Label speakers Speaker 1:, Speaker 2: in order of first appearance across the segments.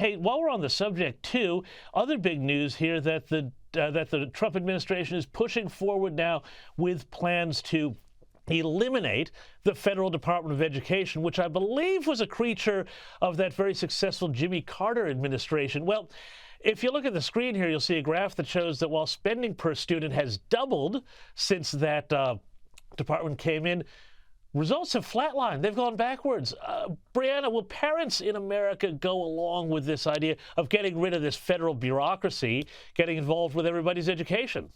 Speaker 1: Hey, while we're on the subject, too, other big news here that the Trump administration is pushing forward now with plans to eliminate the Federal Department of Education, which I believe was a creature of that very successful Jimmy Carter administration. Well, if you look at the screen here, you'll see a graph that shows that while spending per student has doubled since that department came in, results have flatlined. They've gone backwards. Brianna, will parents in America go along with this idea of getting rid of this federal bureaucracy, getting involved with everybody's education?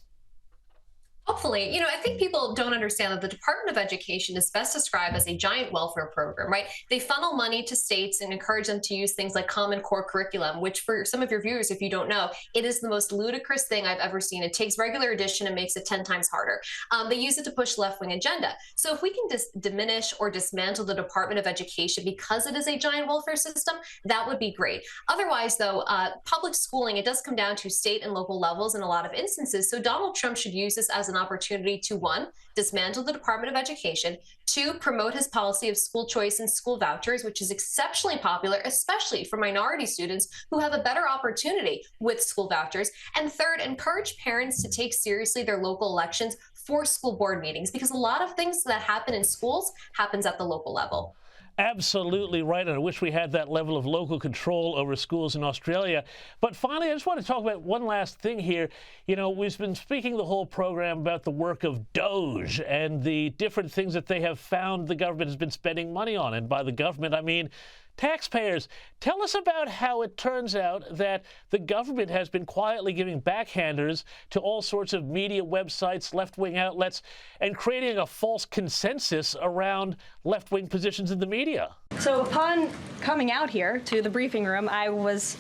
Speaker 2: Hopefully, I think people don't understand that the Department of Education is best described as a giant welfare program, right? They funnel money to states and encourage them to use things like Common Core curriculum, which for some of your viewers, if you don't know, it is the most ludicrous thing I've ever seen. It takes regular addition and makes it 10 times harder. They use it to push left-wing agenda. So if we can diminish or dismantle the Department of Education because it is a giant welfare system, that would be great. Otherwise, though, public schooling, it does come down to state and local levels in a lot of instances. So Donald Trump should use this as an opportunity to, one, dismantle the Department of Education, two, promote his policy of school choice and school vouchers, which is exceptionally popular, especially for minority students who have a better opportunity with school vouchers, and third, encourage parents to take seriously their local elections for school board meetings, because a lot of things that happen in schools happens at the local level.
Speaker 1: Absolutely right, and I wish we had that level of local control over schools in Australia. But finally, I just want to talk about one last thing here. We've been speaking the whole program about the work of DOGE and the different things that they have found the government has been spending money on. And by the government, I mean taxpayers. Tell us about how it turns out that the government has been quietly giving backhanders to all sorts of media websites, left-wing outlets, and creating a false consensus around left-wing positions in the media.
Speaker 3: So upon coming out here to the briefing room, I was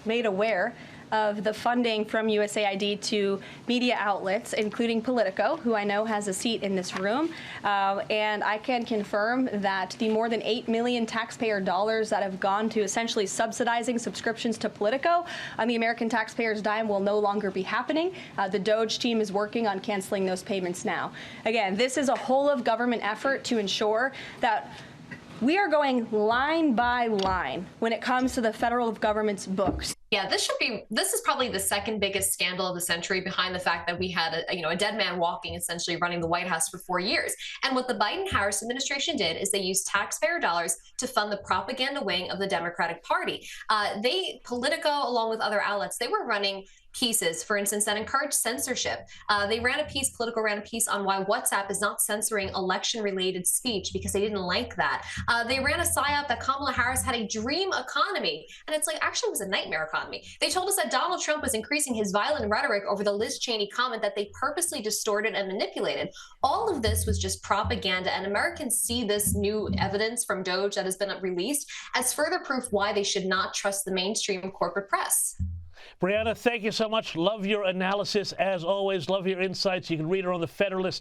Speaker 3: made aware of the funding from USAID to media outlets, including Politico, who I know has a seat in this room. And I can confirm that the more than $8 million taxpayer dollars that have gone to essentially subsidizing subscriptions to Politico on the American taxpayers' dime will no longer be happening. The DOGE team is working on canceling those payments now. Again, this is a whole of government effort to ensure that we are going line by line when it comes to the federal government's books.
Speaker 2: Yeah, this is probably the second biggest scandal of the century, behind the fact that we had a dead man walking, essentially running the White House for 4 years. And what the Biden-Harris administration did is they used taxpayer dollars to fund the propaganda wing of the Democratic Party. Politico, along with other outlets, they were running pieces, for instance, that encouraged censorship. Politico ran a piece on why WhatsApp is not censoring election-related speech because they didn't like that. They ran a psyop that Kamala Harris had a dream economy, and it's actually it was a nightmare economy. They told us that Donald Trump was increasing his violent rhetoric over the Liz Cheney comment that they purposely distorted and manipulated. All of this was just propaganda, and Americans see this new evidence from DOGE that has been released as further proof why they should not trust the mainstream corporate press.
Speaker 1: Brianna, thank you so much. Love your analysis, as always. Love your insights. You can read her on the Federalist.